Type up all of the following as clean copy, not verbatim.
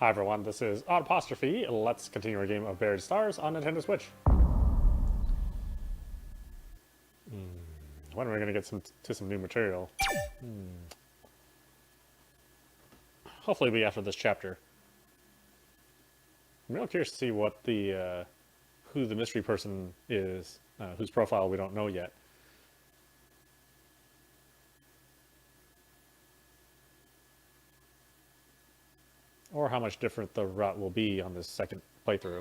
Hi everyone, this is audap. Let's continue our game of Buried Stars on Nintendo Switch. When are we going to get some new material? Hopefully it'll be after this chapter. I'm real curious to see what the who the mystery person is, whose profile we don't know yet. Or how much different the route will be on this second playthrough.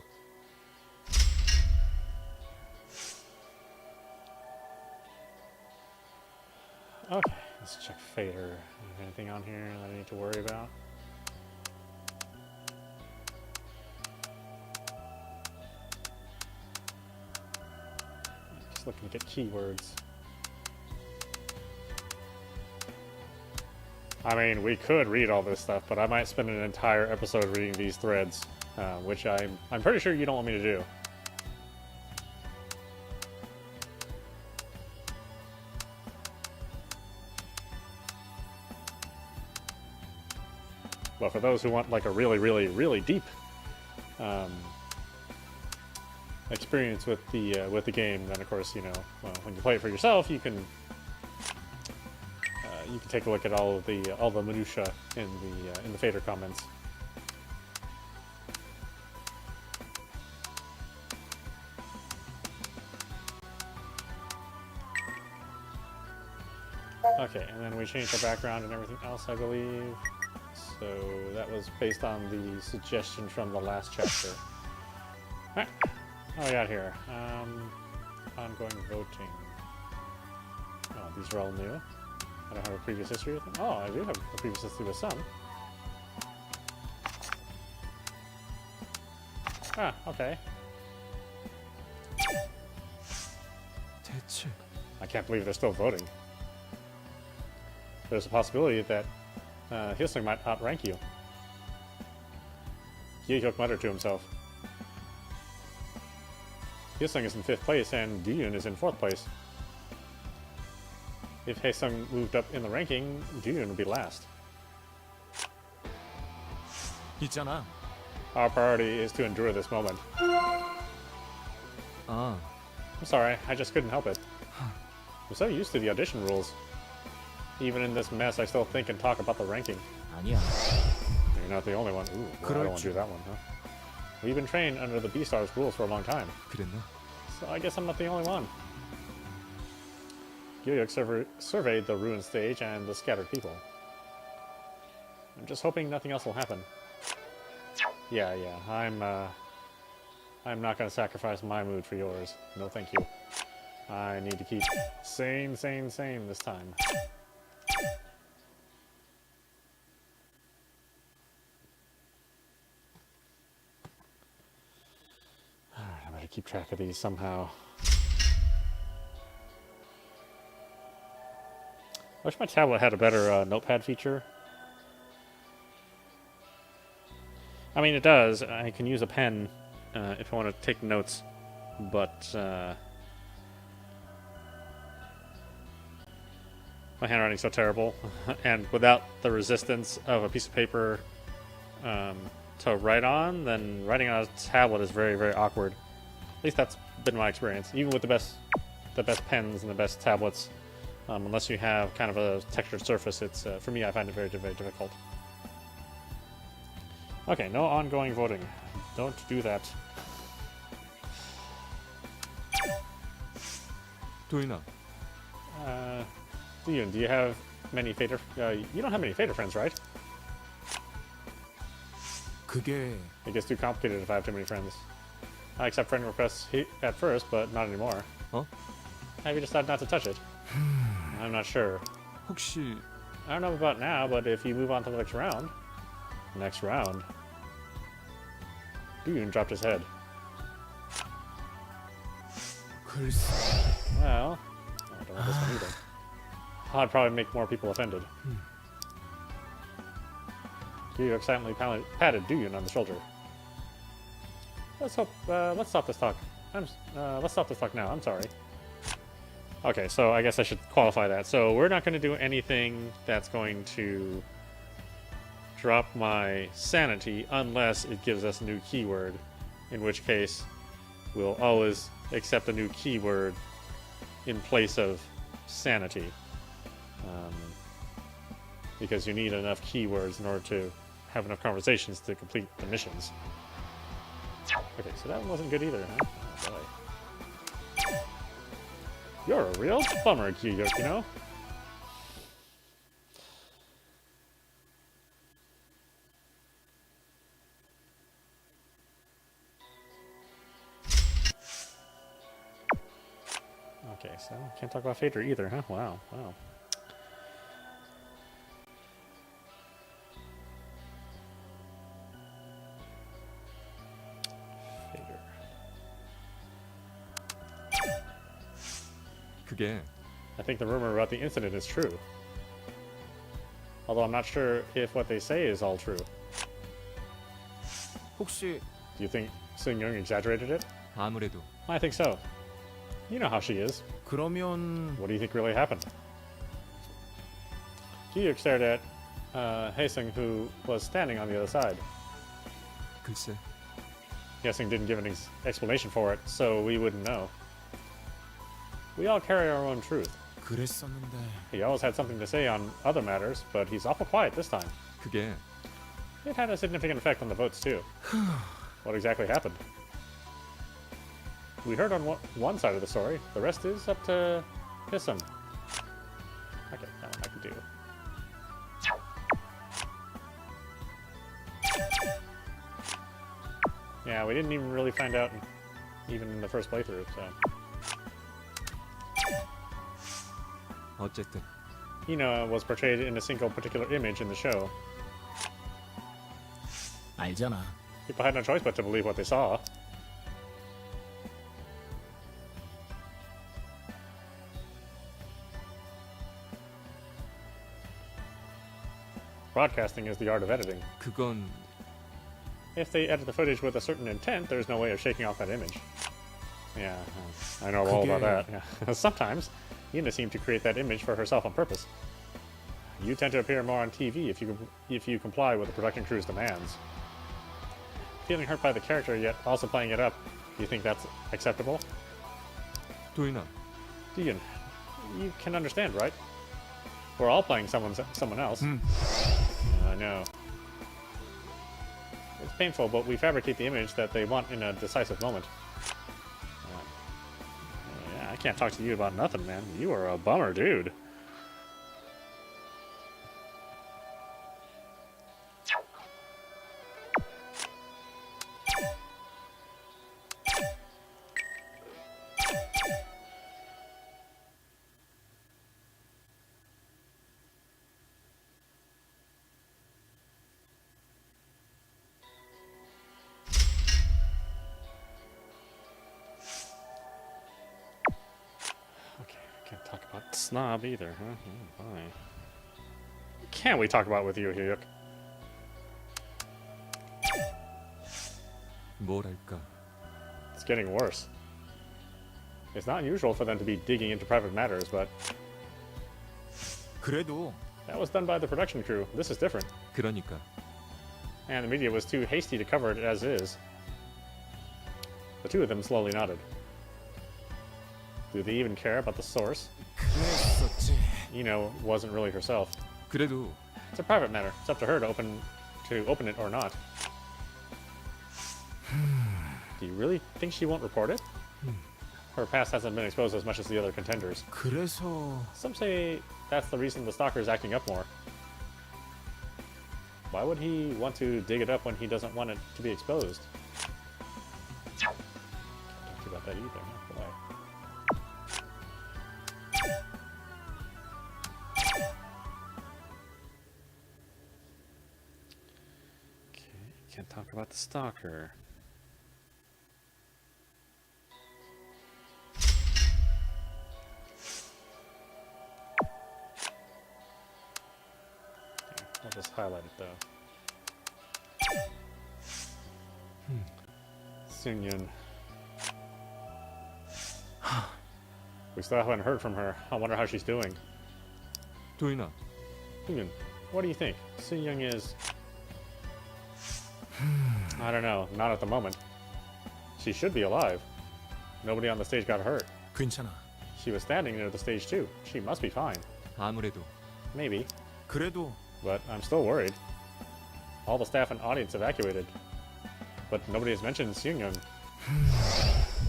Okay, let's check Phater. Anything on here that I need to worry about? Just looking to get keywords. I mean, we could read all this stuff, but I might spend an entire episode reading these threads, which I'm pretty sure you don't want me to do. But for those who want like a really, really, really deep experience with the game, then of course, you know, when you play it for yourself, you can take a look at all the minutia in the Phater comments. Okay, and then we changed our background and everything else, I believe. So that was based on the suggestion from the last chapter. Alright, what we got here? Ongoing voting. Oh, these are all new. I don't have a previous history with them. Oh, I do have a previous history with some. Ah, okay. I can't believe they're still voting. There's a possibility that Hillsong might outrank you. Gyehyuk muttered to himself. Hillsong is in 5th place and Duyun is in 4th place. If Haesung moved up in the ranking, Duyun would be last. 있잖아. Our priority is to endure this moment. I'm sorry, I just couldn't help it. I'm so used to the audition rules. Even in this mess, I still think and talk about the ranking. 아니야. You're not the only one. Ooh, well, I don't want to do that one, huh? We've been trained under the B-Stars rules for a long time. 그랬나? So I guess I'm not the only one. Gyehyuk surveyed the ruined stage and the scattered people. I'm just hoping nothing else will happen. Yeah, I'm not going to sacrifice my mood for yours. No thank you. I need to keep sane this time. Alright, I better keep track of these somehow. I wish my tablet had a better notepad feature. I mean, it does. I can use a pen if I want to take notes, but my handwriting's so terrible, and without the resistance of a piece of paper to write on, then writing on a tablet is very, very awkward. At least that's been my experience. Even with the best pens and the best tablets, unless you have kind of a textured surface, it's for me, I find it very, very difficult. Okay, no ongoing voting. Don't do that. 도윤아. Duyun, do you have many Phater? You don't have many Phater friends, right? 그게 It gets too complicated if I have too many friends. I accept friend requests at first, but not anymore. 어? Have you decided not to touch it? I'm not sure. 혹시 I don't know about now, but if you move on to the next round... Next round? Duyun dropped his head. 글쎄. Well, I don't want this one either. I'd probably make more people offended. Gyehyuk silently patted Duyun on the shoulder. Let's stop this talk. Let's stop this talk now. I'm sorry. Okay, so I guess I should qualify that. So we're not going to do anything that's going to drop my sanity unless it gives us a new keyword, in which case we'll always accept a new keyword in place of sanity. Because you need enough keywords in order to have enough conversations to complete the missions. Okay, so that one wasn't good either, huh? Oh boy. You're a real bummer, Kyuyuk, you know? Okay, so can't talk about Phater either, huh? Wow, wow. Phater. 그게 I think the rumor about the incident is true. Although I'm not sure if what they say is all true. 혹시 Do you think Sun-young exaggerated it? 아무래도 I think so. You know how she is. 그러면 What do you think really happened? Kyuyuk stared at Haesung, who was standing on the other side. 글쎄 Haesung didn't give an explanation for it, so we wouldn't know. We all carry our own truth. 그랬었는데 He always had something to say on other matters, but he's awful quiet this time. 그게 It had a significant effect on the votes, too. What exactly happened? We heard on one side of the story. The rest is up to Haesung. Okay, that one I can do. Yeah, we didn't even really find out even in the first playthrough, so... 어쨌든 Ina was portrayed in a single particular image in the show. 알잖아. People had no choice but to believe what they saw. Broadcasting is the art of editing. 그건 If they edit the footage with a certain intent, there's no way of shaking off that image. Yeah, I know all about that. Yeah. Sometimes, Ina seemed to create that image for herself on purpose. You tend to appear more on TV if you comply with the production crew's demands. Feeling hurt by the character, yet also playing it up, do you think that's acceptable? 도인아 Deegan, you can understand, right? We're all playing someone else. I know. It's painful, but we fabricate the image that they want in a decisive moment. Yeah, I can't talk to you about nothing, man. You are a bummer, dude. Can't talk about snob either, huh? Oh, boy. Can't we talk about it with you, Hyuk? 뭐랄까 It's getting worse. It's not unusual for them to be digging into private matters, but 그래도 that was done by the production crew. This is different. 그러니까 And the media was too hasty to cover it as is. The two of them slowly nodded. Do they even care about the source? 그랬었지 Ino wasn't really herself. 그래도 It's a private matter. It's up to her to open it or not. Do you really think she won't report it? Her past hasn't been exposed as much as the other contenders. 그래서 Some say that's the reason the stalker is acting up more. Why would he want to dig it up when he doesn't want it to be exposed? Can't talk about that either. Huh? Boy. Okay, can't talk about the stalker. I'll just highlight it though. Sun-young. We still haven't heard from her. I wonder how she's doing. 도인아 Sun-young, what do you think? Sun-young is... I don't know. Not at the moment. She should be alive. Nobody on the stage got hurt. 괜찮아. She was standing near the stage too. She must be fine. 아무래도. Maybe. 그래도 But I'm still worried. All the staff and audience evacuated. But nobody has mentioned Seung-young.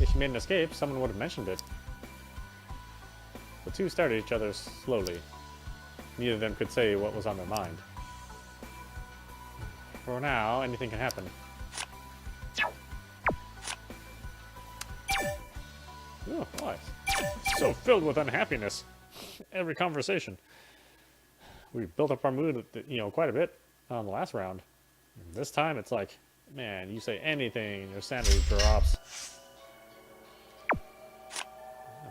If she made an escape, someone would have mentioned it. The two stared at each other slowly. Neither of them could say what was on their mind. For now, anything can happen. Oh, why? So filled with unhappiness. Every conversation. We built up our mood, quite a bit on the last round. This time, it's like, man, you say anything, your sanity drops.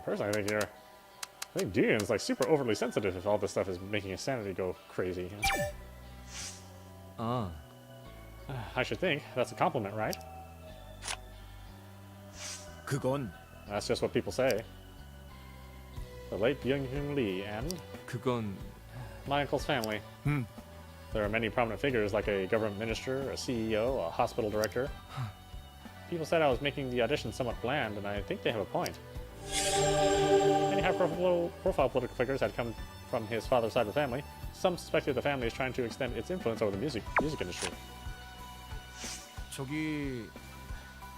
Personally, I think Dion's like super overly sensitive if all this stuff is making his sanity go crazy. 아, I should think that's a compliment, right? 그건 That's just what people say. The late Byung-Hyun Lee and 그건 my uncle's family. There are many prominent figures like a government minister, a CEO, a hospital director. People said I was making the audition somewhat bland, and I think they have a point. Many high-profile political figures had come from his father's side of the family. Some suspected the family is trying to extend its influence over the music industry. 저기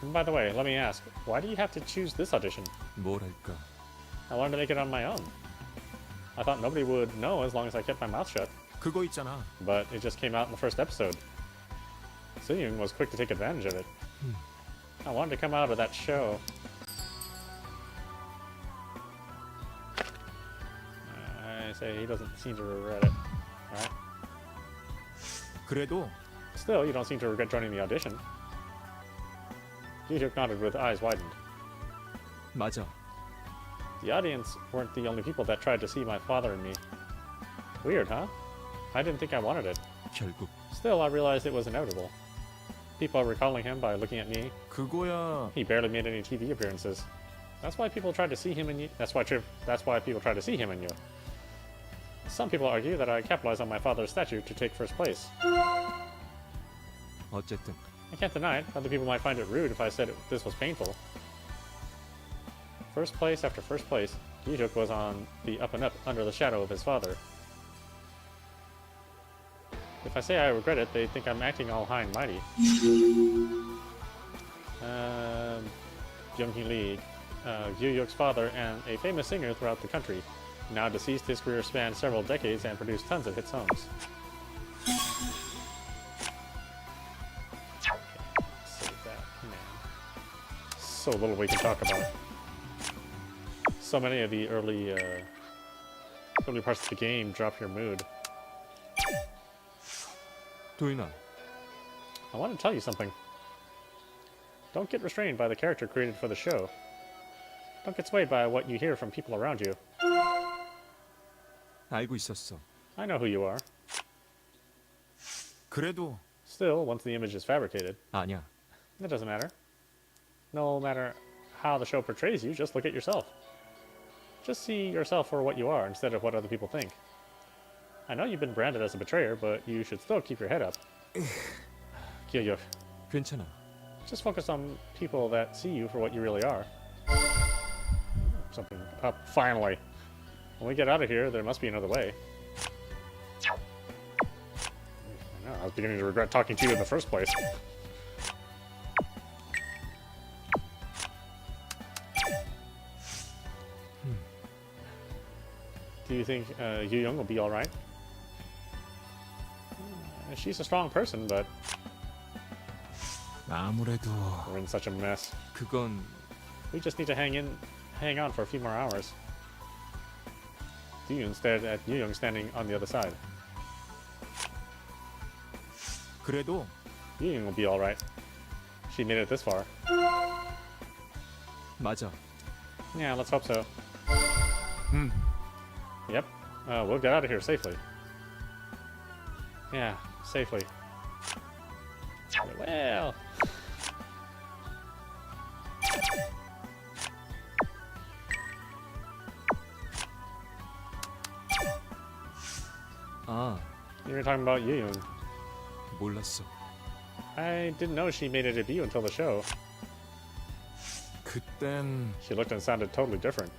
And by the way, let me ask, why do you have to choose this audition? 뭐랄까. I wanted to make it on my own. I thought nobody would know as long as I kept my mouth shut, 그거 있잖아. but it just came out in the first episode. Seung was quick to take advantage of it. I wanted to come out of that show. I say he doesn't seem to regret it, right? 그래도 Still, you don't seem to regret joining the audition. Ji-hyuk nodded with eyes widened. 맞아. The audience weren't the only people that tried to see my father in me. Weird, huh? I didn't think I wanted it. 결국 Still, I realized it was inevitable. People are recalling him by looking at me. 그거야. He barely made any TV appearances. That's why people tried to see him in you. That's why people try to see him in you. Some people argue that I capitalized on my father's statue to take first place. 어쨌든 I can't deny it. Other people might find it rude if I said this was painful. First place after first place, Ji-hyuk was on the up and up under the shadow of his father. If I say I regret it, they think I'm acting all high and mighty. Byung-Hyun Lee, Ji-hyuk's father and a famous singer throughout the country. Now deceased, his career spanned several decades and produced tons of hit songs. Save that, man. So little we can talk about. So many of the early parts of the game drop your mood. 도윤아. I want to tell you something. Don't get restrained by the character created for the show. Don't get swayed by what you hear from people around you. 알고 있었어. I know who you are. 그래도 Still, once the image is fabricated, 아니야. it doesn't matter. No matter how the show portrays you, just look at yourself. Just see yourself for what you are instead of what other people think. I know you've been branded as a betrayer, but you should still keep your head up. Ji-hyuk, 괜찮아. just focus on people that see you for what you really are. Something up, finally. When we get out of here, there must be another way. I know, I was beginning to regret talking to you in the first place. Do you think Yu-young will be alright? She's a strong person, but 아무래도 we're in such a mess. 그건 We just need to hang on for a few more hours. Ji-young stared at Yu-young standing on the other side. 그래도 Yu-young will be alright. She made it this far. 맞아. Yeah, let's hope so. 음. Yep. We'll get out of here safely. Yeah, safely. Well. 아, You were talking about Yu-young. 몰랐어. I didn't know she made a debut until the show. 그땐 She looked and sounded totally different.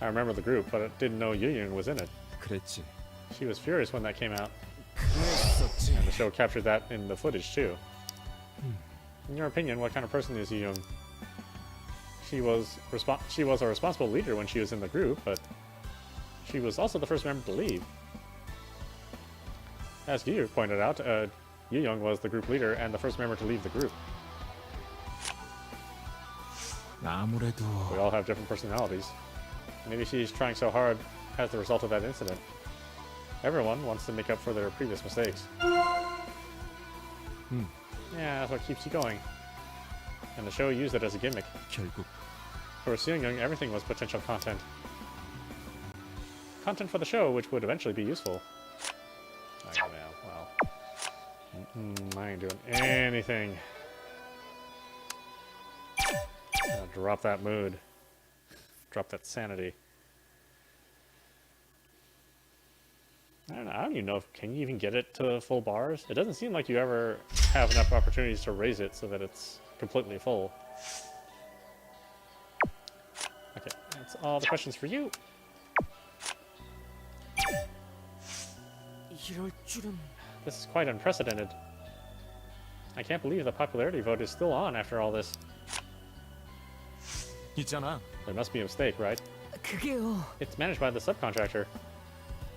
I remember the group, but I didn't know Yu was in it. 그랬지. She was furious when that came out, 그랬었지. and the show captured that in the footage too. In your opinion, what kind of person is Yu? She was a responsible leader when she was in the group, but she was also the first member to leave. As Yu pointed out, Yu was the group leader and the first member to leave the group. 아무래도 We all have different personalities. Maybe she's trying so hard as the result of that incident. Everyone wants to make up for their previous mistakes. Yeah, that's what keeps you going. And the show used it as a gimmick. 결국 For Seung-young, everything was potential content. Content for the show, which would eventually be useful. Oh, man, well. I ain't doing anything. Drop that mood. Drop that sanity. I don't even know if can you even get it to full bars? It doesn't seem like you ever have enough opportunities to raise it so that it's completely full. Okay, that's all the questions for you. 이럴 줄은. This is quite unprecedented. I can't believe the popularity vote is still on after all this. 있잖아. There must be a mistake, right? 그게요. It's managed by the subcontractor.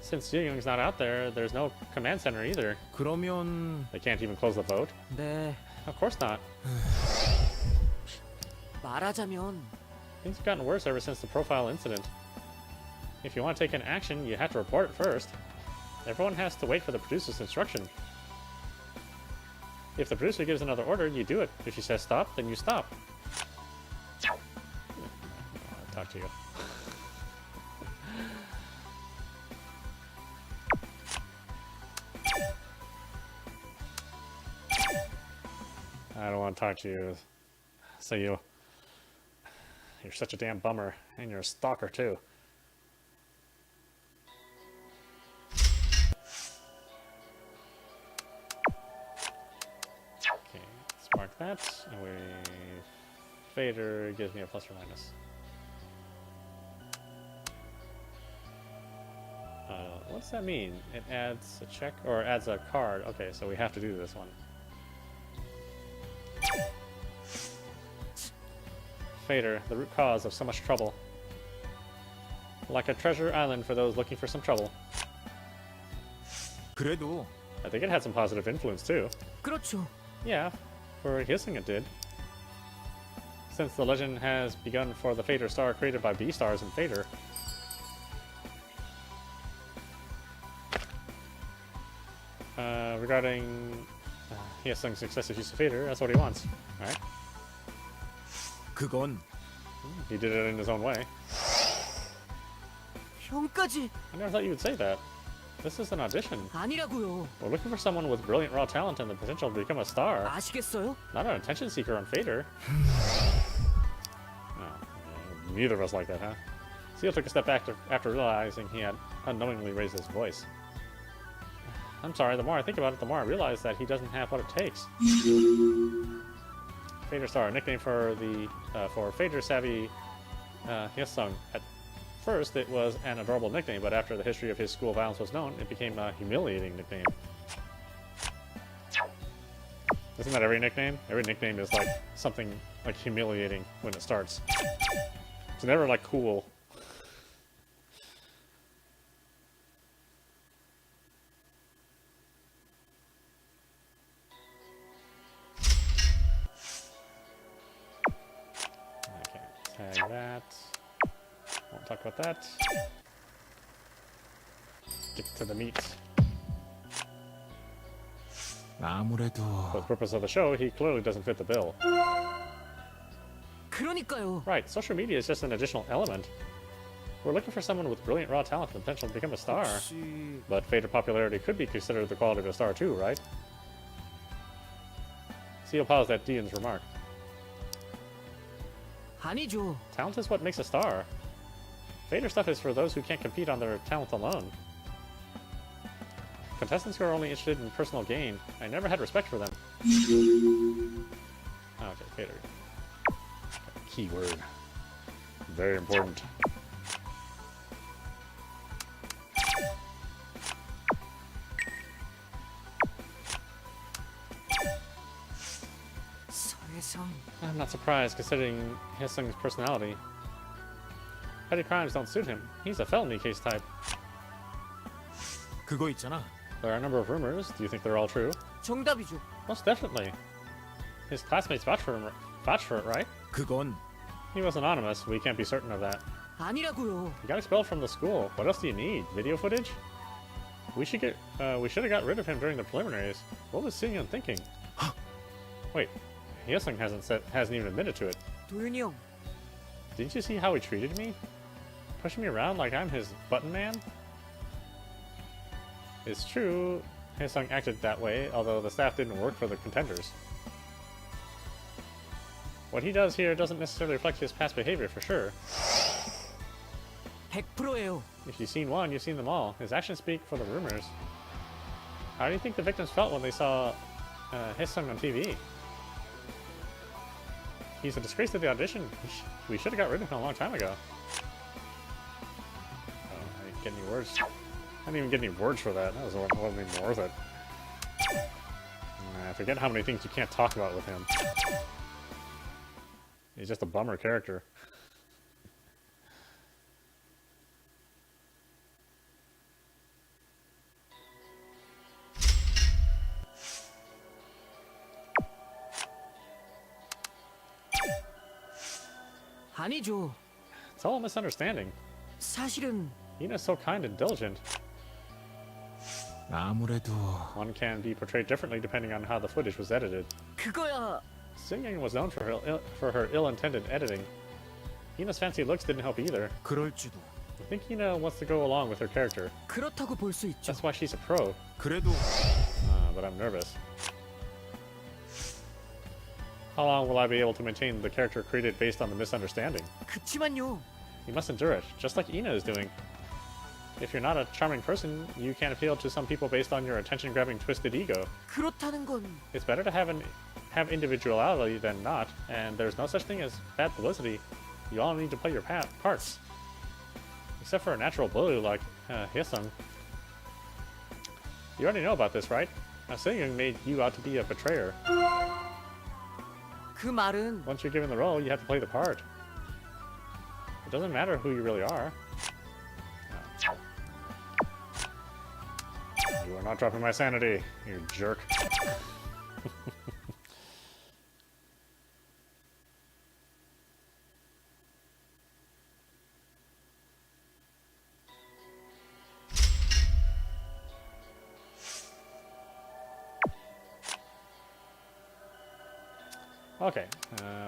Since Young's not out there, there's no command center either. 그러면 They can't even close the vote. 네. Of course not. 말하자면 Things have gotten worse ever since the profile incident. If you want to take an action, you have to report it first. Everyone has to wait for the producer's instruction. If the producer gives another order, you do it. If she says stop, then you stop. I'll talk to you. I don't want to talk to you. So you're such a damn bummer, and you're a stalker too. Okay, let's mark that, and we Phater gives me a plus or minus. What does that mean? It adds a check or adds a card. Okay, so we have to do this one. Phater, the root cause of so much trouble. Like a treasure island for those looking for some trouble. 그래도 I think it had some positive influence too. 그렇죠. Yeah, for Hissing it did. Since the legend has begun for the Phater star created by B-stars and Phater. Regarding Hissing's successive use of Phater, that's what he wants. Alright. 그건 He did it in his own way. 형까지 I never thought you would say that. This is an audition. 아니라고요. We're looking for someone with brilliant raw talent and the potential to become a star. 아시겠어요? Not an attention seeker on Phater. Neither of us like that, huh? Seal took a step back after realizing he had unknowingly raised his voice. I'm sorry, the more I think about it, the more I realize that he doesn't have what it takes. Phater Star, a nickname for the Phater savvy Hyesung. At first, it was an adorable nickname, but after the history of his school violence was known, it became a humiliating nickname. Isn't that every nickname? Every nickname is like something like humiliating when it starts. It's never like cool. Tag that. Won't talk about that. Get to the meat. 아무래도 For the purpose of the show, he clearly doesn't fit the bill. 그러니까요. Right, social media is just an additional element. We're looking for someone with brilliant raw talent and potential to become a star. 혹시 But Phater popularity could be considered the quality of a star too, right? Seal paused at Dean's remark. 아니죠. Talent is what makes a star. Phater stuff is for those who can't compete on their talent alone. Contestants who are only interested in personal gain, I never had respect for them. Okay, Phater. Keyword. Very important. 서해성. I'm not surprised, considering Hyesung's personality. Petty crimes don't suit him. He's a felony case type. 그거 있잖아. There are a number of rumors. Do you think they're all true? 정답이죠. Most definitely. His classmates vouch for it, right? 그건 He was anonymous. We can't be certain of that. 아니라고요. He got expelled from the school. What else do you need? Video footage? We should have got rid of him during the preliminaries. What was Seung thinking? Wait, Hyesung hasn't even admitted to it. 도윤이 형. Didn't you see how he treated me? Pushing me around like I'm his button man? It's true, Hyesung acted that way, although the staff didn't work for the contenders. What he does here doesn't necessarily reflect his past behavior for sure. 100%예요. If you've seen one, you've seen them all. His actions speak for the rumors. How do you think the victims felt when they saw Hyesung on TV? He's a disgrace to the audition. We should have got rid of him a long time ago. Oh, I didn't get any words. I didn't even get any words for that. That wasn't even worth it. I forget how many things you can't talk about with him. He's just a bummer character. 아니죠. It's all a misunderstanding. 사실은 Ina's so kind and diligent. 아무래도 One can be portrayed differently depending on how the footage was edited. 그거야. Singing was known for her ill-intended editing. Ina's fancy looks didn't help either. 그럴지도. I think Ina wants to go along with her character. 그렇다고 볼 수 있죠. That's why she's a pro. 그래도 But I'm nervous. How long will I be able to maintain the character created based on the misunderstanding? 그치만요. You must endure it, just like Ina is doing. If you're not a charming person, you can appeal to some people based on your attention-grabbing twisted ego. 그렇다는 건 It's better to have individuality than not, and there's no such thing as bad publicity. You all need to play your parts. Except for a natural bully like Hyesung. You already know about this, right? Seung made you out to be a betrayer. 그 말은 Once you're given the role, you have to play the part. It doesn't matter who you really are. You are not dropping my sanity, you jerk. Okay,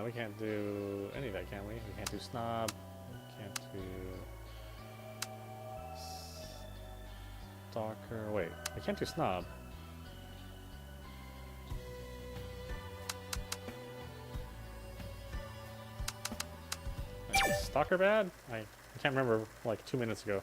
we can't do any of that, can we? We can't do snob. We can't do stalker. Wait, we can't do snob. Is stalker bad? I can't remember like 2 minutes ago.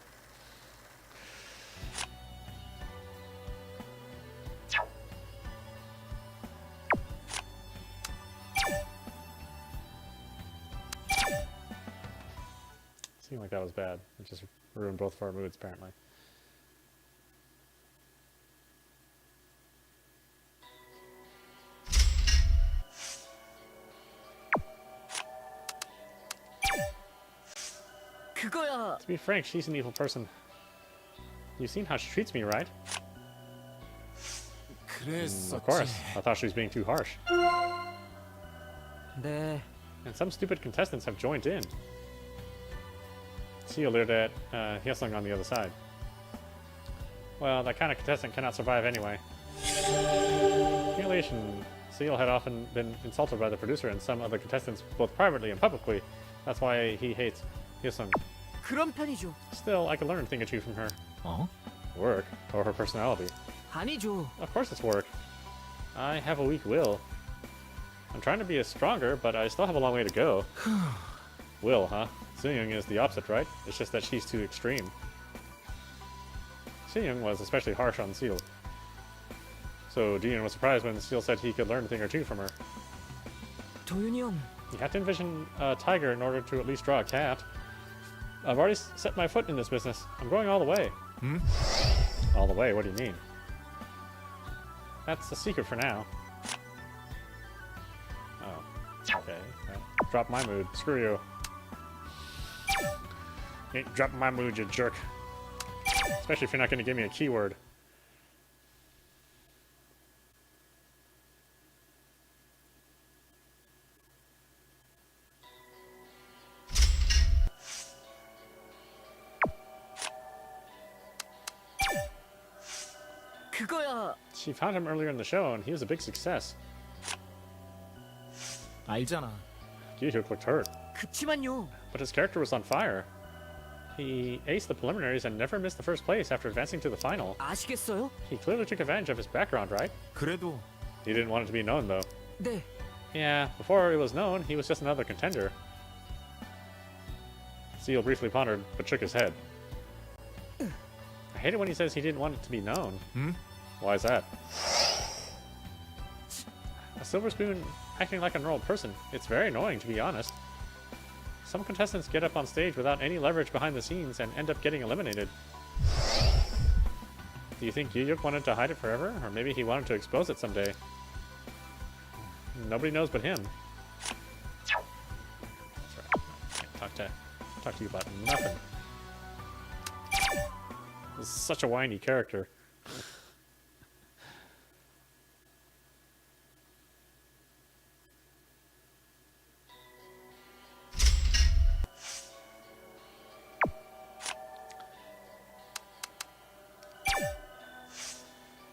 Seemed like that was bad. It just ruined both of our moods, apparently. 그거야. To be frank, she's an evil person. You've seen how she treats me, right? 그랬었지. Of course. I thought she was being too harsh. 네. And some stupid contestants have joined in. Seal leered at Hyesung on the other side. Well, that kind of contestant cannot survive anyway. Humiliation. Seal had often been insulted by the producer and some other contestants, both privately and publicly. That's why he hates Hyesung. 그런 편이죠. Still, I could learn a thing or two from her. 어? Work, or her personality. 아니죠. Of course it's work. I have a weak will. I'm trying to be stronger, but I still have a long way to go. Will, huh? Seung is the opposite, right? It's just that she's too extreme. Seung was especially harsh on Seal. So Dean was surprised when Seal said he could learn a thing or two from her. 도윤이 형, You have to envision a tiger in order to at least draw a cat. I've already set my foot in this business. I'm going all the way. Hmm? All the way? What do you mean? That's a secret for now. Oh, okay. Drop my mood. Screw you. You ain't dropping my mood, you jerk. Especially if you're not going to give me a keyword. 그거야. She found him earlier in the show, and he was a big success. 알잖아. Gi-hyuk looked hurt, 그치만요. but his character was on fire. He aced the preliminaries and never missed the first place after advancing to the final. 아시겠어요? He clearly took advantage of his background, right? 그래도 He didn't want it to be known, though. 네. Yeah, before it was known, he was just another contender. Seal briefly pondered, but shook his head. I hate it when he says he didn't want it to be known. Hmm? Why is that? A silver spoon acting like a normal person. It's very annoying, to be honest. Some contestants get up on stage without any leverage behind the scenes and end up getting eliminated. Do you think Gi-hyuk wanted to hide it forever? Or maybe he wanted to expose it someday? Nobody knows but him. That's right. Can't talk to you about nothing. This is such a whiny character.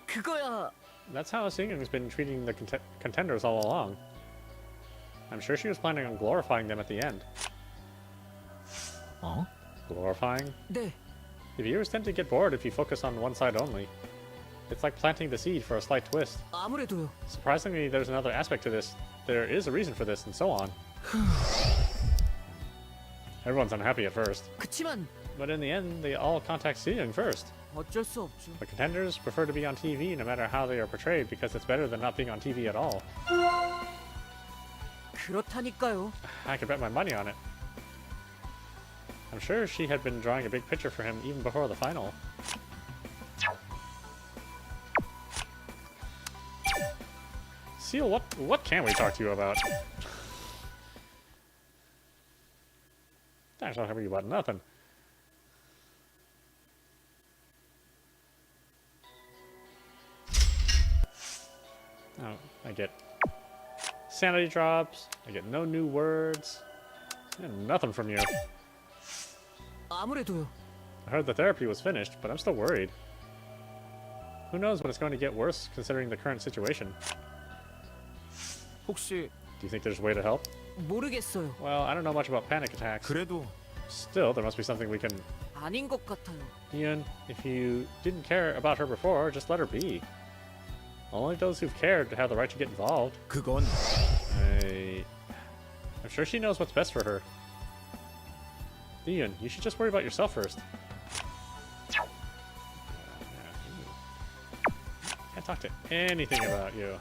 그거야. That's how Seungyoung's been treating the contenders all along. I'm sure she was planning on glorifying them at the end. 어? Glorifying? 네. The viewers tend to get bored if you focus on one side only. It's like planting the seed for a slight twist. 아무래도요. Surprisingly, there's another aspect to this. There is a reason for this, and so on. Everyone's unhappy at first, 그치만 but in the end, they all contact Seungyoung first. 어쩔 수 없죠. The contenders prefer to be on TV no matter how they are portrayed because it's better than not being on TV at all. 그렇다니까요. I could bet my money on it. I'm sure she had been drawing a big picture for him even before the final. Seal, what can we talk to you about? Don't talk to you about nothing. Oh, I get sanity drops. I get no new words. And nothing from you. 아무래도요. I heard the therapy was finished, but I'm still worried. Who knows when it's going to get worse considering the current situation? 혹시 Do you think there's a way to help? 모르겠어요. Well, I don't know much about panic attacks. 그래도 Still, there must be something we can... 아닌 것 같아요. Ian, if you didn't care about her before, just let her be. Only those who've cared have the right to get involved. 그건 I'm sure she knows what's best for her. Ian, you should just worry about yourself first. Can't talk to anything about you.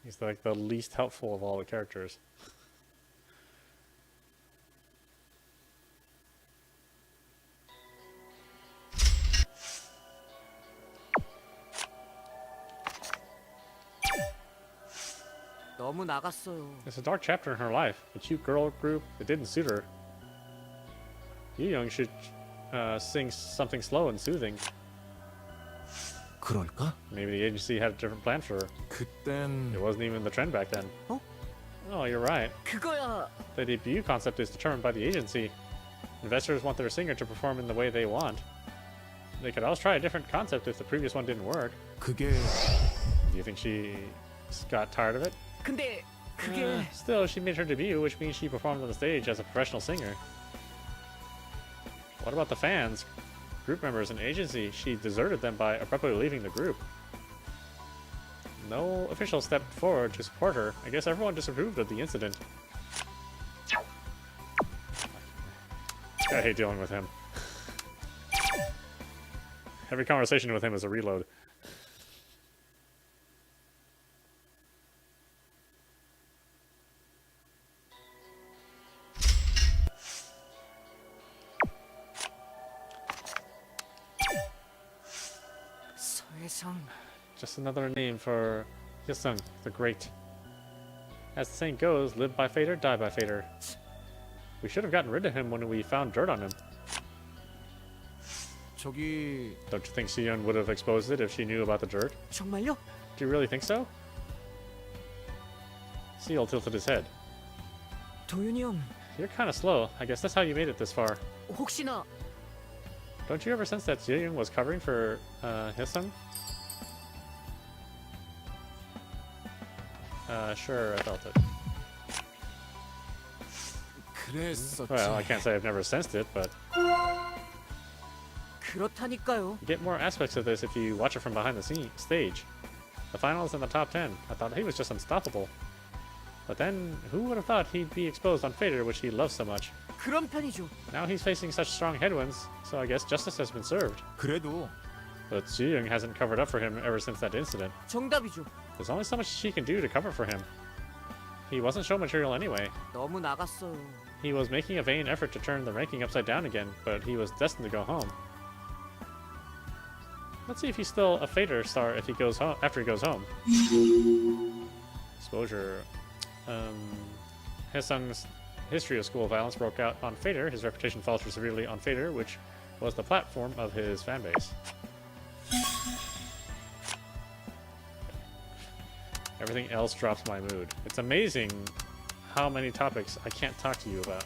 He's like the least helpful of all the characters. 너무 나갔어요. It's a dark chapter in her life. A cute girl group that didn't suit her. Young should sing something slow and soothing. 그럴까? Maybe the agency had a different plan for her. 그땐 It wasn't even the trend back then. Oh? Oh, you're right. 그거야. The debut concept is determined by the agency. Investors want their singer to perform in the way they want. They could always try a different concept if the previous one didn't work. 그게 Do you think she got tired of it? 근데 그게 Still, she made her debut, which means she performed on the stage as a professional singer. What about the fans, group members, and agency? She deserted them by abruptly leaving the group. No official stepped forward to support her. I guess everyone disapproved of the incident. I hate dealing with him. Every conversation with him is a reload. 서혜성. Just another name for Hyesung, the Great. As the saying goes, live by Phater, die by Phater. We should have gotten rid of him when we found dirt on him. 저기 Don't you think Siyun would have exposed it if she knew about the dirt? 정말요? Do you really think so? Seal tilted his head. 도윤이 형, You're kind of slow. I guess that's how you made it this far. 혹시나 Don't you ever sense that Siyun was covering for Hyesung? Sure, I felt it. 그랬었지. Well, I can't say I've never sensed it, but 그렇다니까요. you get more aspects of this if you watch it from behind the stage. The final is in the top 10. I thought he was just unstoppable. But then, who would have thought he'd be exposed on Phater, which he loves so much? 그런 편이죠. Now he's facing such strong headwinds, so I guess justice has been served. 그래도 But Siyun hasn't covered up for him ever since that incident. 정답이죠. There's only so much she can do to cover for him. He wasn't show material anyway. 너무 나갔어요. He was making a vain effort to turn the ranking upside down again, but he was destined to go home. Let's see if he's still a Phater star if he goes home after he goes home. Exposure. Hyesung's history of school violence broke out on Phater. His reputation faltered severely on Phater, which was the platform of his fanbase. Everything else drops my mood. It's amazing how many topics I can't talk to you about.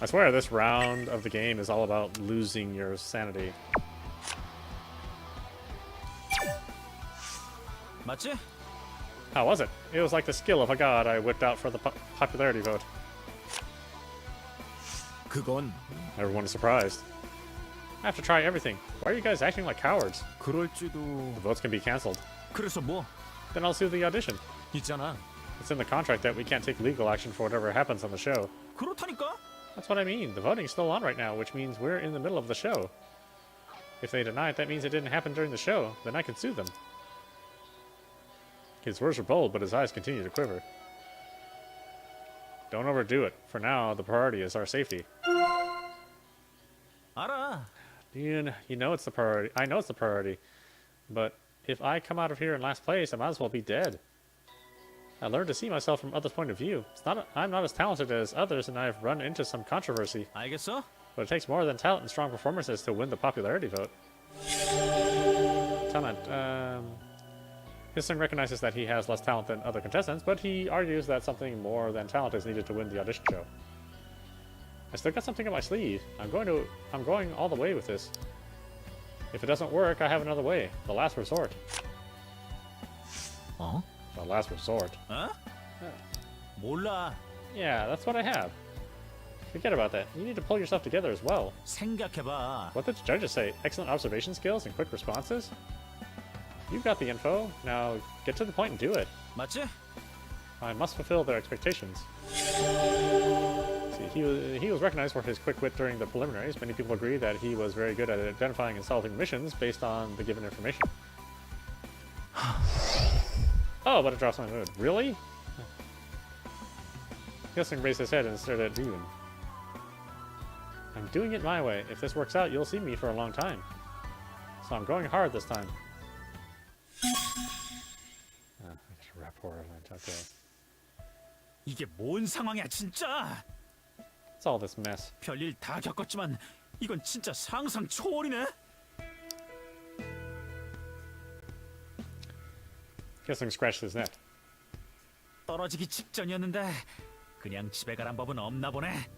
I swear this round of the game is all about losing your sanity. 맞지? How was it? It was like the skill of a god I whipped out for the popularity vote. 그건 Everyone is surprised. I have to try everything. Why are you guys acting like cowards? 그럴지도. The votes can be cancelled. 그래서 뭐? Then I'll sue the audition. 있잖아. It's in the contract that we can't take legal action for whatever happens on the show. 그렇다니까? That's what I mean. The voting's still on right now, which means we're in the middle of the show. If they deny it, that means it didn't happen during the show. Then I can sue them. His words were bold, but his eyes continue to quiver. Don't overdo it. For now, the priority is our safety. 알아. You know it's the priority. I know it's the priority. But if I come out of here in last place, I might as well be dead. I learned to see myself from others' point of view. I'm not as talented as others, and I've run into some controversy. 알겠어? But it takes more than talent and strong performances to win the popularity vote. Talent. Hyesung recognizes that he has less talent than other contestants, but he argues that something more than talent is needed to win the audition show. I still got something up my sleeve. I'm going all the way with this. If it doesn't work, I have another way. The last resort. 어? The last resort. 어? 몰라. Yeah, that's what I have. Forget about that. You need to pull yourself together as well. 생각해봐. What did the judges say? Excellent observation skills and quick responses? You've got the info. Now get to the point and do it. 맞지? I must fulfill their expectations. See, he was recognized for his quick wit during the preliminaries. Many people agree that he was very good at identifying and solving missions based on the given information. Oh, but it drops my mood. Really? Hyesung raised his head and stared at Ryun. I'm doing it my way. If this works out, you'll see me for a long time. So I'm going hard this time. I got a rapport event. Okay. 이게 뭔 상황이야 진짜? What's all this mess? 별일 다 겪었지만 이건 진짜 상상 초월이네. Hyesung scratched his neck. 떨어지기 직전이었는데 그냥 집에 가란 법은 없나 보네.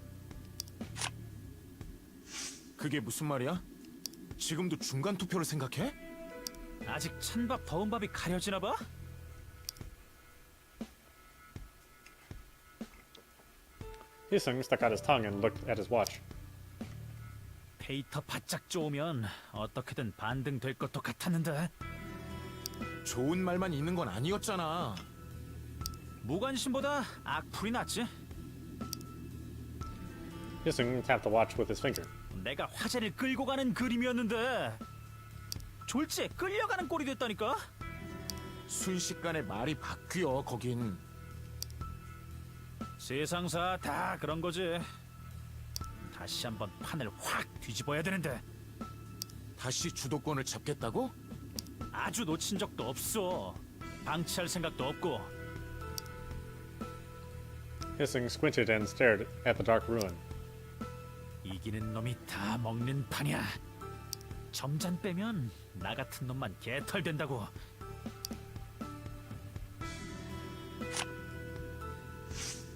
그게 무슨 말이야? 지금도 중간 투표를 생각해? 아직 찬밥 더운 밥이 가려지나 봐? Hyesung stuck out his tongue and looked at his watch. 페이터 바짝 쪼으면 어떻게든 반등될 것도 같았는데. 좋은 말만 있는 건 아니었잖아. 무관심보다 악플이 낫지. Hyosung tapped the watch with his finger. 내가 화제를 끌고 가는 그림이었는데 졸지에 끌려가는 꼴이 됐다니까? 순식간에 말이 바뀌어 거긴. 세상사 다 그런 거지. 다시 한번 판을 확 뒤집어야 되는데. 다시 주도권을 잡겠다고? 아주 놓친 적도 없어. 방치할 생각도 없고. Hyosung squinted and stared at the dark ruin. 이기는 놈이 다 먹는 판이야. 점잔 빼면 나 같은 놈만 개털된다고.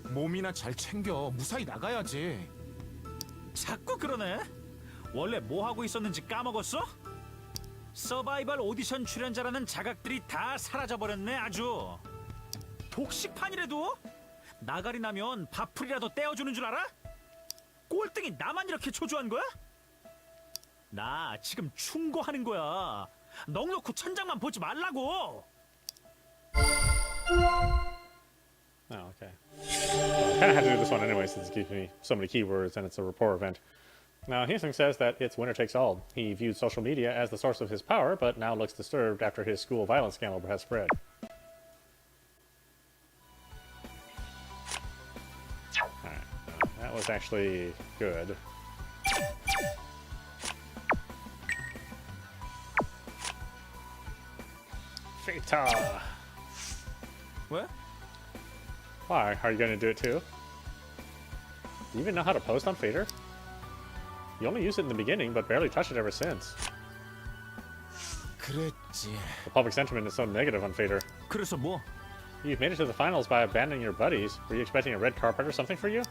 몸이나 잘 챙겨. 무사히 나가야지. 자꾸 그러네. 원래 뭐 하고 있었는지 까먹었어? 서바이벌 오디션 출연자라는 자각들이 다 사라져버렸네 아주. 독식판이라도? 나가리 나면 밥풀이라도 떼어주는 줄 알아? 꼴등이 나만 이렇게 초조한 거야? 나 지금 충고하는 거야. 넉넉히 천장만 보지 말라고. Oh, okay. I kind of had to do this one anyway since it gives me so many keywords and it's a rapport event. Now, Hyosung says that it's winner takes all. He viewed social media as the source of his power, but now looks disturbed after his school violence scandal has spread. Alright, that was actually good. Phater! 왜? Why? Are you going to do it too? Do you even know how to post on Phater? You only used it in the beginning, but barely touched it ever since. 그랬지. The public sentiment is so negative on Phater. 그래서 뭐? You've made it to the finals by abandoning your buddies. Were you expecting a red carpet or something for you?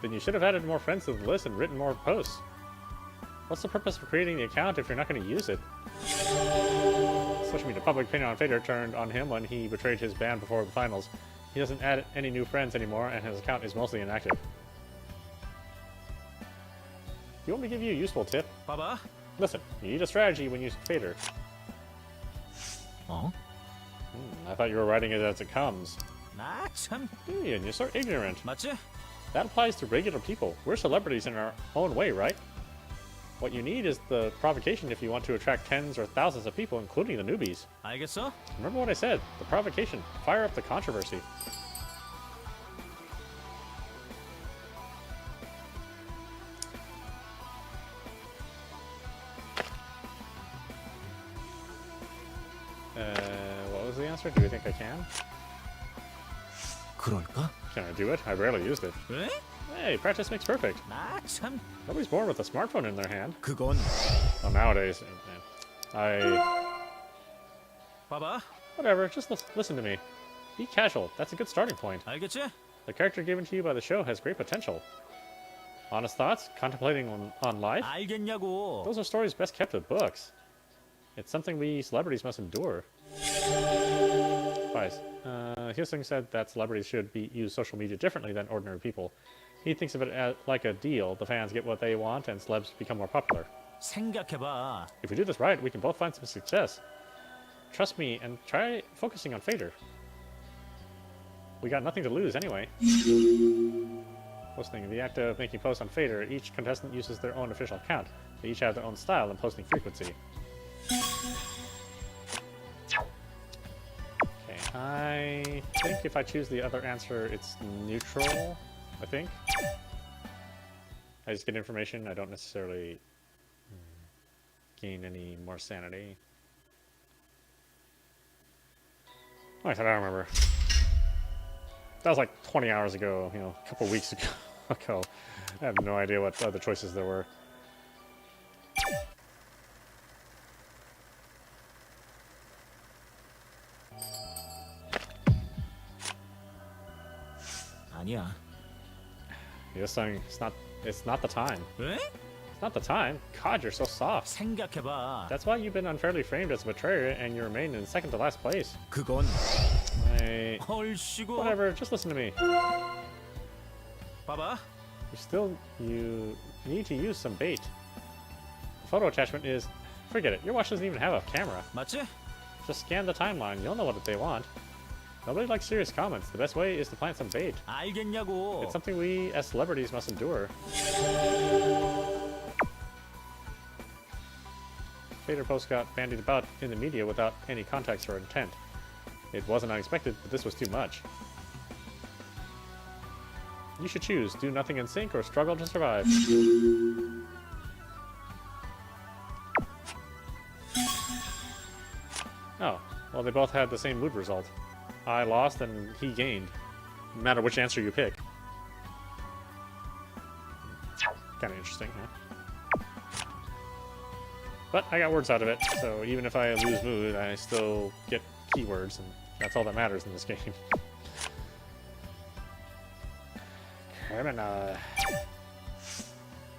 Then you should have added more friends to the list and written more posts. What's the purpose of creating the account if you're not going to use it? Social media public opinion on Phater turned on him when he betrayed his band before the finals. He doesn't add any new friends anymore, and his account is mostly inactive. You want me to give you a useful tip? 봐봐. Listen, you need a strategy when using Phater. 어? I thought you were writing it as it comes. 나 참. Ian, you're so ignorant. 맞지? That applies to regular people. We're celebrities in our own way, right? What you need is the provocation if you want to attract tens or thousands of people, including the newbies. 알겠어? Remember what I said. The provocation. Fire up the controversy. What was the answer? Do you think I can? 그럴까? Can I do it? I barely used it. 왜? Hey, practice makes perfect. 나 참. Nobody's born with a smartphone in their hand. 그건. Well, nowadays, 봐봐. Whatever, just listen to me. Be casual. That's a good starting point. 알겠지? The character given to you by the show has great potential. Honest thoughts? Contemplating on life? 알겠냐고. Those are stories best kept with books. It's something we celebrities must endure. Advice. Hyosung said that celebrities should use social media differently than ordinary people. He thinks of it as like a deal. The fans get what they want and celebs become more popular. 생각해봐. If we do this right, we can both find some success. Trust me and try focusing on Phater. We got nothing to lose anyway. Posting. In the act of making posts on Phater, each contestant uses their own official account. They each have their own style and posting frequency. Okay, I think if I choose the other answer, it's neutral, I think. I just get information, I don't necessarily gain any more sanity. I don't remember. That was like 20 hours ago, you know, a couple weeks ago. I have no idea what other choices there were. 아니야. You're saying it's not the time. 왜? It's not the time. God, you're so soft. 생각해봐. That's why you've been unfairly framed as a betrayer and you remain in second to last place. 그건. 얼씨구. Whatever, just listen to me. 봐봐. You need to use some bait. The photo attachment is... Forget it. Your watch doesn't even have a camera. 맞지? Just scan the timeline. You'll know what they want. Nobody likes serious comments. The best way is to plant some bait. 알겠냐고. It's something we, as celebrities, must endure. Phater posts got bandied about in the media without any context or intent. It wasn't unexpected, but this was too much. You should choose. Do nothing in sync or struggle to survive. Oh, well, they both had the same mood result. I lost and he gained. No matter which answer you pick. Kind of interesting, huh? But I got words out of it, so even if I lose mood, I still get keywords, and that's all that matters in this game. Criminal.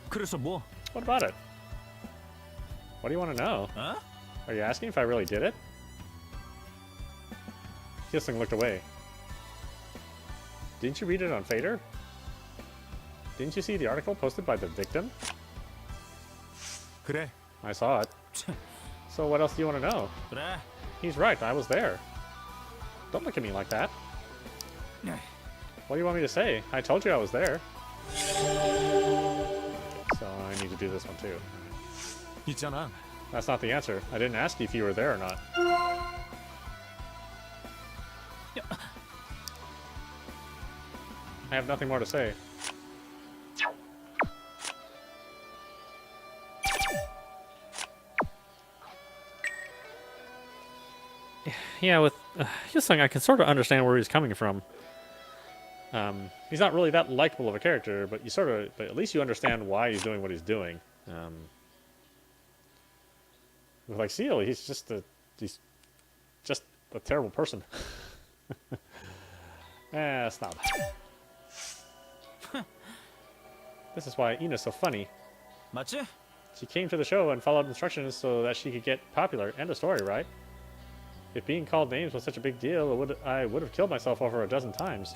그래서 뭐? What about it? What do you want to know? 어? Are you asking if I really did it? Kissing looked away. Didn't you read it on Phater? Didn't you see the article posted by the victim? 그래. I saw it. So what else do you want to know? 그래. He's right, I was there. Don't look at me like that. What do you want me to say? I told you I was there. So I need to do this one too. 있잖아. That's not the answer. I didn't ask you if you were there or not. I have nothing more to say. Yeah, with Hyosung, I can sort of understand where he's coming from. He's not really that likable of a character, but but at least you understand why he's doing what he's doing. With like Seal, he's just a terrible person. Snob. This is why Ina's so funny. 맞지? She came to the show and followed instructions so that she could get popular. End of story, right? If being called names was such a big deal, I would have killed myself over a dozen times.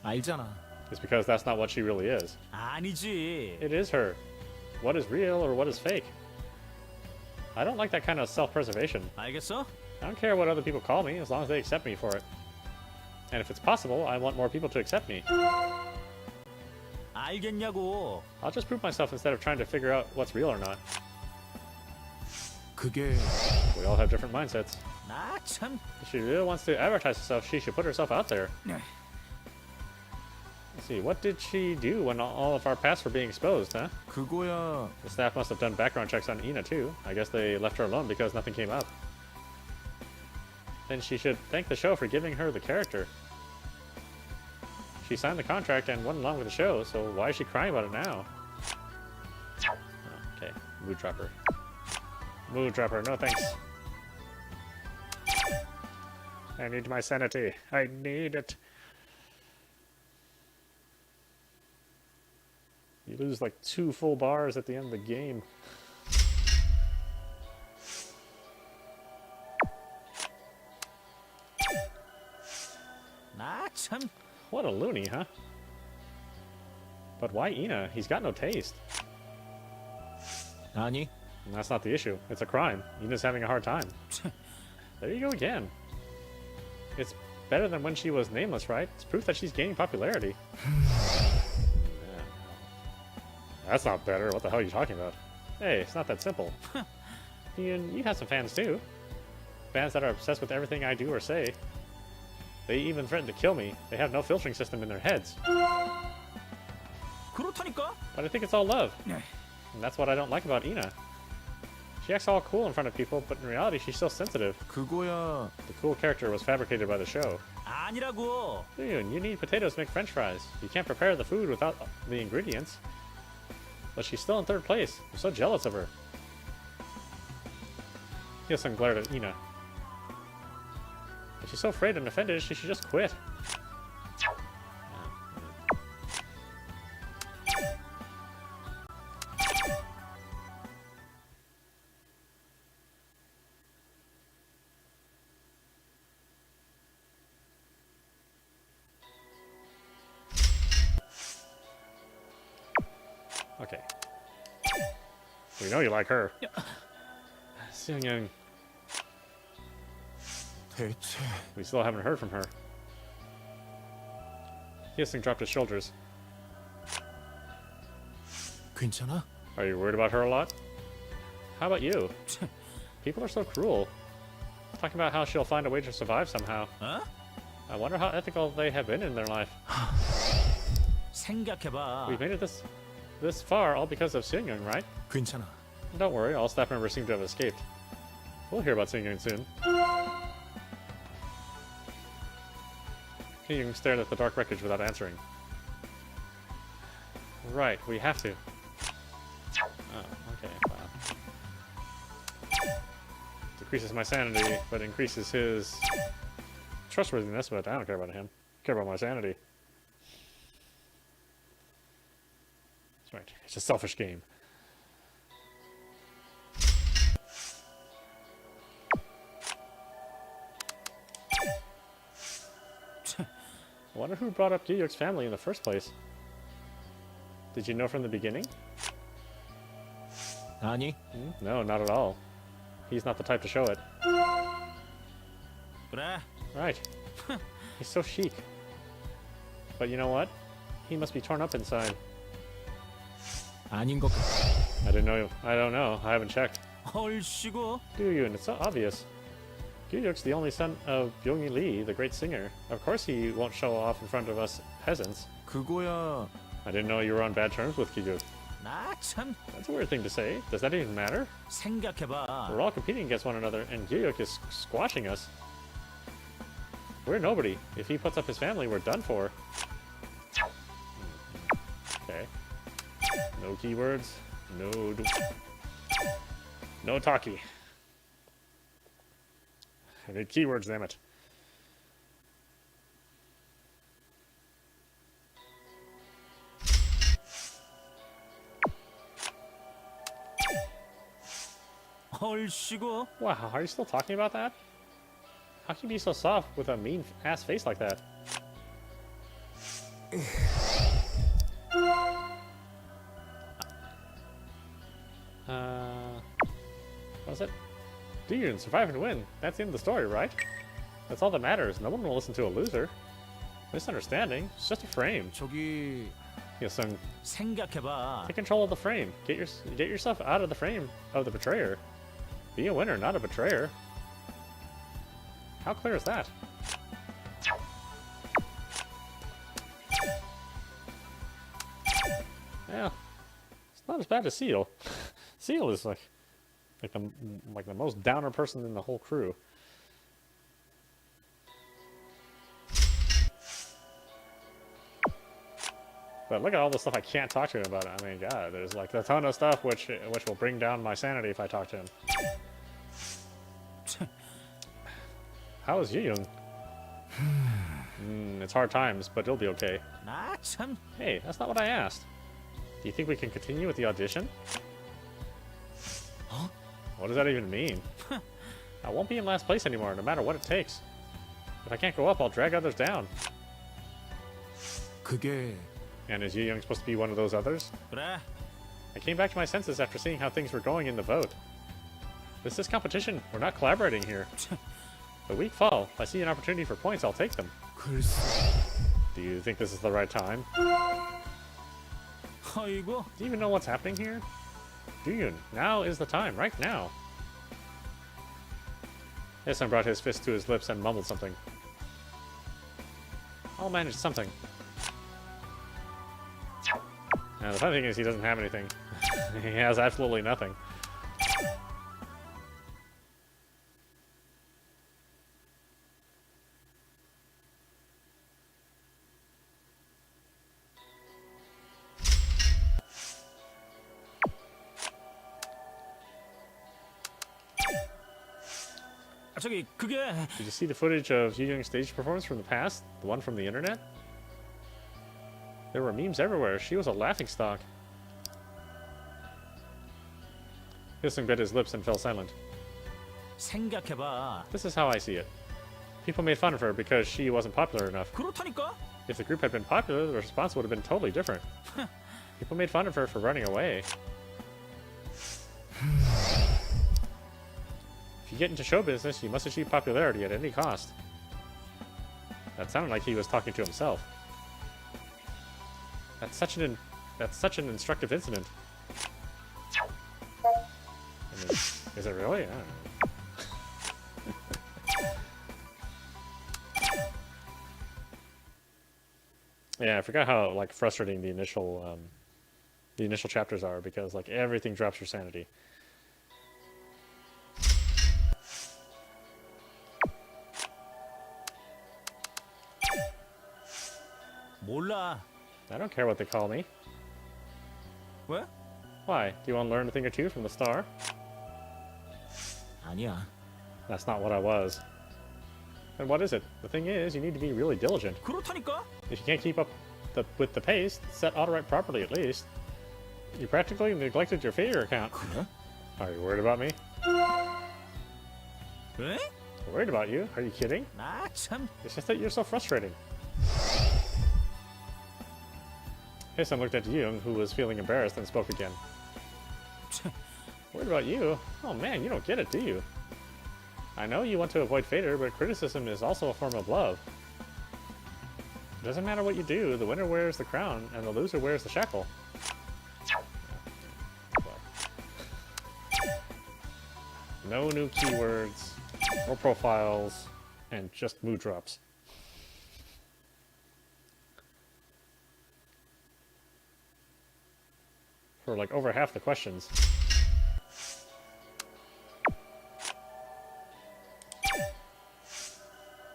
알잖아. It's because that's not what she really is. 아니지. It is her. What is real or what is fake? I don't like that kind of self-preservation. 알겠어? I don't care what other people call me as long as they accept me for it. And if it's possible, I want more people to accept me. 알겠냐고. I'll just prove myself instead of trying to figure out what's real or not. 그게 We all have different mindsets. 나 참. If she really wants to advertise herself, she should put herself out there. Let's see, what did she do when all of our pasts were being exposed, huh? 그거야. The staff must have done background checks on Ina too. I guess they left her alone because nothing came up. Then she should thank the show for giving her the character. She signed the contract and went along with the show, so why is she crying about it now? Oh, okay, mood dropper. Mood dropper, no thanks. I need my sanity. I need it. You lose like 2 full bars at the end of the game. 나 참. What a loony, huh? But why Ina? He's got no taste. 아니. And that's not the issue. It's a crime. Ina's having a hard time. There you go again. It's better than when she was nameless, right? It's proof that she's gaining popularity. Yeah. That's not better. What the hell are you talking about? Hey, it's not that simple. You have some fans too. Fans that are obsessed with everything I do or say. They even threaten to kill me. They have no filtering system in their heads. 그렇다니까? But I think it's all love. And that's what I don't like about Ina. She acts all cool in front of people, but in reality she's still sensitive. 그거야. The cool character was fabricated by the show. 아니라고. Dude, you need potatoes to make french fries. You can't prepare the food without the ingredients. But she's still in 3rd place. I'm so jealous of her. Hyosung glared at Ina. If she's so afraid and offended, she should just quit. Okay. We know you like her. Seung-young. 대체 We still haven't heard from her. Hyosung dropped his shoulders. 괜찮아? Are you worried about her a lot? How about you? People are so cruel. Talking about how she'll find a way to survive somehow. 어? I wonder how ethical they have been in their life. 생각해봐. We've made it this far all because of Seung-young, right? 괜찮아. Don't worry, all staff members seem to have escaped. We'll hear about Seung-young soon. Seung-young stared at the dark wreckage without answering. Right, we have to. Oh, okay, wow. Decreases my sanity, but increases his trustworthiness, but I don't care about him. I care about my sanity. That's right, it's a selfish game. I wonder who brought up Gyuyok's family in the first place. Did you know from the beginning? 아니, No, not at all. He's not the type to show it. 그래. Right. He's so chic. But you know what? He must be torn up inside. 아닌 것 같아. I didn't know. I don't know. I haven't checked. 얼씨구. Do you? And it's so obvious. Gyuyok's the only son of Byung Lee, the great singer. Of course he won't show off in front of us peasants. 그거야. I didn't know you were on bad terms with Gyuyok. 나 참. That's a weird thing to say. Does that even matter? 생각해봐. We're all competing against one another, and Gyuyok is squashing us. We're nobody. If he puts up his family, we're done for. Okay. No keywords. No talkie. I need keywords, damn it. 얼씨구. Wow, are you still talking about that? How can you be so soft with a mean ass face like that? What was it? Do you survive and win? That's the end of the story, right? That's all that matters. No one will listen to a loser. Misunderstanding. It's just a frame. 저기 Hyosung, 생각해봐. take control of the frame. Get yourself out of the frame of the betrayer. Be a winner, not a betrayer. How clear is that? Yeah, it's not as bad as Seal. Seal is like the most downer person in the whole crew. But look at all the stuff I can't talk to him about. I mean, God, there's like a ton of stuff which will bring down my sanity if I talk to him. How is Young? It's hard times, but it'll be okay. 나 참. Hey, that's not what I asked. Do you think we can continue with the audition? Huh? What does that even mean? I won't be in last place anymore, no matter what it takes. If I can't go up, I'll drag others down. 그게 And is Yu Young supposed to be one of those others? 그래. I came back to my senses after seeing how things were going in the vote. This is competition. We're not collaborating here. The weak fall. If I see an opportunity for points, I'll take them. 글쎄. Do you think this is the right time? 아이고. Do you even know what's happening here? Duyun, now is the time, right now. Yasun brought his fist to his lips and mumbled something. I'll manage something. Now, the funny thing is he doesn't have anything. He has absolutely nothing. 저기 그게 Did you see the footage of Yu Young's stage performance from the past? The one from the internet? There were memes everywhere. She was a laughingstock. Hyosung bit his lips and fell silent. 생각해봐. This is how I see it. People made fun of her because she wasn't popular enough. 그렇다니까. If the group had been popular, the response would have been totally different. People made fun of her for running away. you get into show business, you must achieve popularity at any cost. That sounded like he was talking to himself. That's such an instructive incident. I mean, is it really? I don't know. Yeah, I forgot how like frustrating the initial chapters are, because like everything drops your sanity. 몰라. I don't care what they call me. 왜? Why? Do you want to learn a thing or two from the star? 아니야. That's not what I was. And what is it? The thing is, you need to be really diligent. 그렇다니까? If you can't keep up with the pace, set auto-write properly at least. You practically neglected your Phater account. 그래? Are you worried about me? 왜? Worried about you? Are you kidding? 아 참. It's just that you're so frustrating. Hasan looked at Young, who was feeling embarrassed, and spoke again. Worried about you? Oh man, you don't get it, do you? I know you want to avoid Phater, but criticism is also a form of love. It doesn't matter what you do, the winner wears the crown, and the loser wears the shackle. No new keywords, no profiles, and just mood drops. For like over half the questions.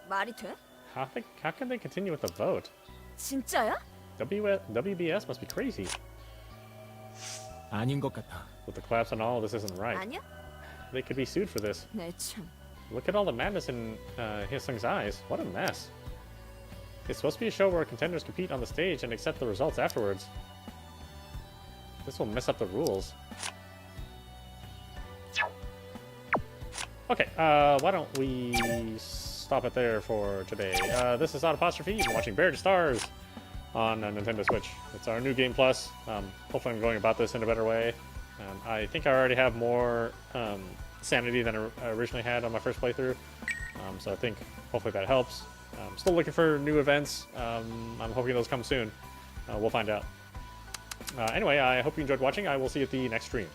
말이 돼? How can they continue with the vote? 진짜야? WBS must be crazy. 아닌 것 같아. With the collapse and all, this isn't right. 아니야? They could be sued for this. 네 참. Look at all the madness in Hyesung's eyes. What a mess. It's supposed to be a show where contenders compete on the stage and accept the results afterwards. This will mess up the rules. Okay, why don't we stop it there for today. This is audap. You've been watching Bear to Stars on Nintendo Switch. It's our new game plus. Hopefully I'm going about this in a better way. I think I already have more sanity than I originally had on my first playthrough. So I think hopefully that helps. Still looking for new events. I'm hoping those come soon. We'll find out. Anyway, I hope you enjoyed watching. I will see you at the next stream.